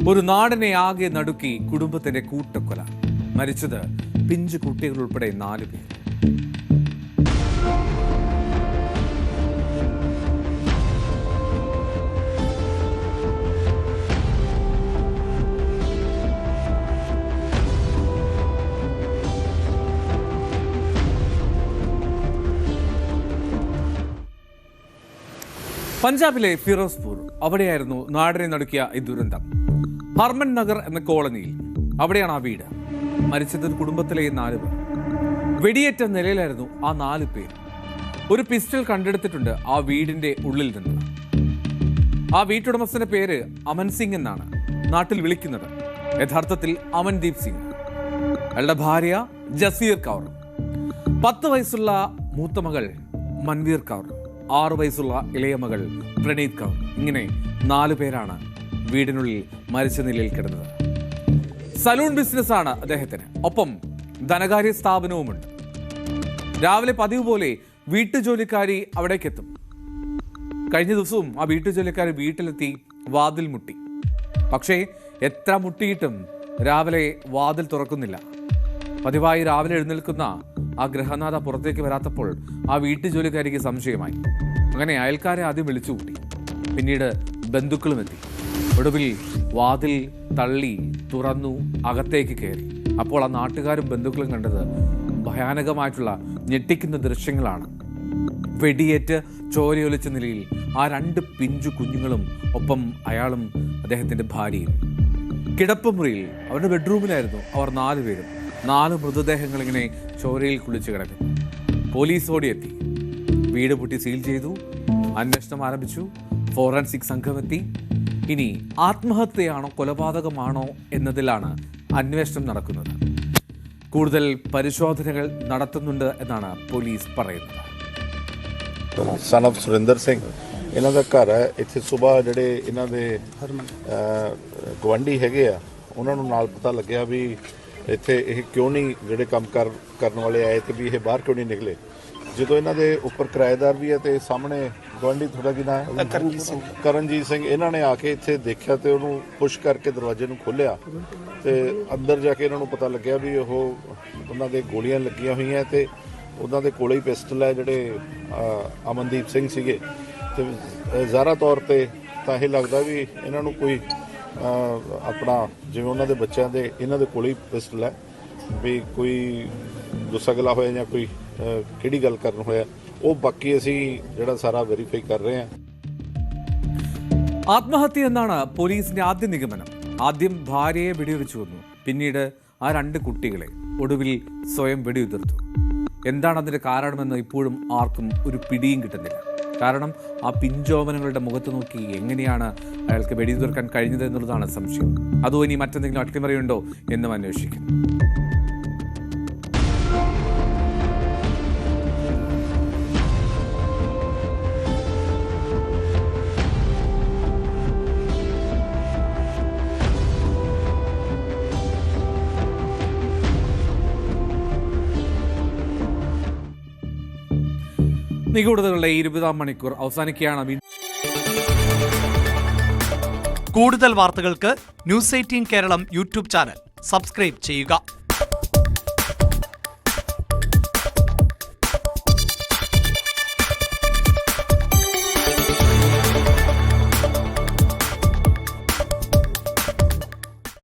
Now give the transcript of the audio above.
ഒരു നാടിനെ ആകെ നടുക്കി കുടുംബത്തിന്റെ കൂട്ടക്കൊല. മരിച്ചത് പിഞ്ചു കുട്ടികൾ ഉൾപ്പെടെ 4 പേർ. പഞ്ചാബിലെ ഫിറോസ്പൂർ, അവിടെയായിരുന്നു നാടിനെ നടുക്കിയ ഈ ദുരന്തം. ഹർമൻ നഗർ എന്ന കോളനിയിൽ, അവിടെയാണ് ആ വീട്. മരിച്ചത് കുടുംബത്തിലെ 4 പേർ. വെടിയേറ്റ നിലയിലായിരുന്നു ആ 4 പേർ. ഒരു പിസ്റ്റൾ കണ്ടെടുത്തിട്ടുണ്ട് ആ വീടിന്റെ ഉള്ളിൽ നിന്ന്. ആ വീട്ടുടമസ്ഥന്റെ പേര് അമൻ സിംഗ് എന്നാണ് നാട്ടിൽ വിളിക്കുന്നത്. യഥാർത്ഥത്തിൽ അമൻദീപ് സിംഗ്. അയാളുടെ ഭാര്യ ജസീർ കൗർ, 10 വയസ്സുള്ള മൂത്ത മകൾ മൻവീർ കൗർ, 6 വയസ്സുള്ള ഇളയ മകൾ പ്രണീത് കൗർ. ഇങ്ങനെ 4 പേരാണ് വീടിനുള്ളിൽ മരിച്ച നിലയിൽ കിടന്നത്. സലൂൺ ബിസിനസ്സാണ് അദ്ദേഹത്തിന്. ഒപ്പം ധനകാര്യ സ്ഥാപനവുമുണ്ട്. രാവിലെ പതിവ് പോലെ വീട്ടുജോലിക്കാരി അവിടേക്കെത്തും. കഴിഞ്ഞ ദിവസവും ആ വീട്ടുജോലിക്കാരി വീട്ടിലെത്തി വാതിൽ മുട്ടി. പക്ഷേ എത്ര മുട്ടിയിട്ടും രാവിലെ വാതിൽ തുറക്കുന്നില്ല. പതിവായി രാവിലെ എഴുന്നേൽക്കുന്ന ആ ഗൃഹനാഥ പുറത്തേക്ക് വരാത്തപ്പോൾ ആ വീട്ടുജോലിക്കാരിക്ക് സംശയമായി. അങ്ങനെ അയൽക്കാരെ ആദ്യം വിളിച്ചുകൂട്ടി. പിന്നീട് ബന്ധുക്കളും എത്തി. ഒടുവിൽ വാതിൽ തള്ളി തുറന്നു അകത്തേക്ക് കയറി. അപ്പോൾ ആ നാട്ടുകാരും ബന്ധുക്കളും കണ്ടത് ഭയാനകമായിട്ടുള്ള ഞെട്ടിക്കുന്ന ദൃശ്യങ്ങളാണ്. വെടിയേറ്റ് ചോരയൊലിച്ച നിലയിൽ ആ 2 പിഞ്ചു കുഞ്ഞുങ്ങളും ഒപ്പം അയാളും അദ്ദേഹത്തിൻ്റെ ഭാര്യയും. കിടപ്പുമുറിയിൽ അവരുടെ ബെഡ്റൂമിലായിരുന്നു അവർ 4 പേരും. 4 മൃതദേഹങ്ങൾ ഇങ്ങനെ ചോരയിൽ കുളിച്ച് കിടക്കുന്നു. പോലീസ് ഓടിയെത്തി. വീട് പൂട്ടി സീൽ ചെയ്തു. അന്വേഷണം ആരംഭിച്ചു. ഫോറൻസിക് സംഘമെത്തി. ഇനി ആത്മഹത്യയാണോ കൊലപാതകമാണോ എന്നതിലാണ് അന്വേഷണം നടക്കുന്നത്. കൂടുതൽ പരിശോധനകൾ നടത്തുന്നുണ്ട് എന്നാണ് പോലീസ് പറയുന്നത്. സൺ ഓഫ് സുരേന്ദർ സിംഗ്, ਇਹਨਾਂ ਦਾ ਘਰ ਹੈ ਇੱਥੇ। ਸਵੇਰ ਜਿਹੜੇ ਇਹਨਾਂ ਦੇ ਗਵਾਂਢੀ ਹੈਗੇ ਆ, ਉਹਨਾਂ ਨੂੰ ਨਾਲ ਪਤਾ ਲੱਗਿਆ ਵੀ ਇੱਥੇ ਇਹ ਕਿਉਂ ਨਹੀਂ ਜਿਹੜੇ ਕੰਮ ਕਰਨ ਵਾਲੇ ਆਏ ਤੇ ਵੀ ਇਹ ਬਾਹਰ ਕਿਉਂ ਨਹੀਂ ਨਿਕਲੇ। ਜਦੋਂ ਇਹਨਾਂ ਦੇ ਉੱਪਰ ਕਿਰਾਏਦਾਰ ਵੀ ਹੈ ਤੇ ਸਾਹਮਣੇ ਗਵਾਂਢੀ, ਥੋੜਾ ਕੀ ਨਾਂ ਹੈ, ਕਰਨਜੀਤ ਸਿੰਘ, ਇਹਨਾਂ ਨੇ ਆ ਕੇ ਇੱਥੇ ਦੇਖਿਆ ਤੇ ਉਹਨੂੰ ਪੁਸ਼ ਕਰਕੇ ਦਰਵਾਜ਼ੇ ਨੂੰ ਖੋਲ੍ਹਿਆ ਤੇ ਅੰਦਰ ਜਾ ਕੇ ਇਹਨਾਂ ਨੂੰ ਪਤਾ ਲੱਗਿਆ ਵੀ ਉਹ ਉਹਨਾਂ ਦੇ ਗੋਲੀਆਂ ਲੱਗੀਆਂ ਹੋਈਆਂ ਤੇ ਉਹਨਾਂ ਦੇ ਕੋਲੇ ਹੀ ਪਿਸਟਲ ਹੈ ਜਿਹੜੇ ਅਮਨਦੀਪ ਸਿੰਘ ਸੀਗੇ। ਤੇ ਜ਼ਾਹਰਾ ਤੌਰ ਤੇ ਤਾਂ ਇਹ ਲੱਗਦਾ ਵੀ ਇਹਨਾਂ ਨੂੰ ਕੋਈ ਆਪਣਾ ਜਿਵੇਂ ਉਹਨਾਂ ਦੇ ਬੱਚਿਆਂ ਦੇ ਇਹਨਾਂ ਦੇ ਕੋਲੇ ਹੀ ਪਿਸਟਲ ਹੈ ਵੀ ਕੋਈ ਗੁੱਸਾ ਗਿਲਾ ਹੋਇਆ ਜਾਂ ਕੋਈ ਕਿਹੜੀ ਗੱਲ ਕਰਨ ਹੋਇਆ, ਉਹ ਬਾਕੀ ਅਸੀਂ ਜਿਹੜਾ സാਰਾ വെരിഫൈ ਕਰ ਰਹੇ ਹਾਂ. ആത്മഹത്യ എന്നാണ് പോലീസിന്റെ ആദ്യ നിഗമനം. ആദ്യം ഭാര്യയെ വെടിവെച്ചു കൊന്നു. പിന്നീട് ആ 2 കുട്ടികളെ ഒടുവിൽ സ്വയം വെടിയുതിർത്തു. എന്താണ് അതിന്റെ കാരണമെന്ന് ഇപ്പോഴും ആർക്കും ഒരു പിടിയും കിട്ടുന്നില്ല. കാരണം ആ പിഞ്ചോമനങ്ങളുടെ മുഖത്ത് നോക്കി എങ്ങനെയാണ് അയാൾക്ക് വെടിയുതിർക്കാൻ കഴിഞ്ഞത് എന്നുള്ളതാണ് സംശയം. അതോ ഇനി മറ്റെന്തെങ്കിലും അട്ടിമറിയുണ്ടോ എന്നും അന്വേഷിക്കും. നിഗൂഢതകളുടെ 20-ാം മണിക്കൂർ അവസാനിക്കുകയാണ്. കൂടുതൽ വാർത്തകൾക്ക് News 18 Keralam YouTube channel subscribe ചെയ്യുക.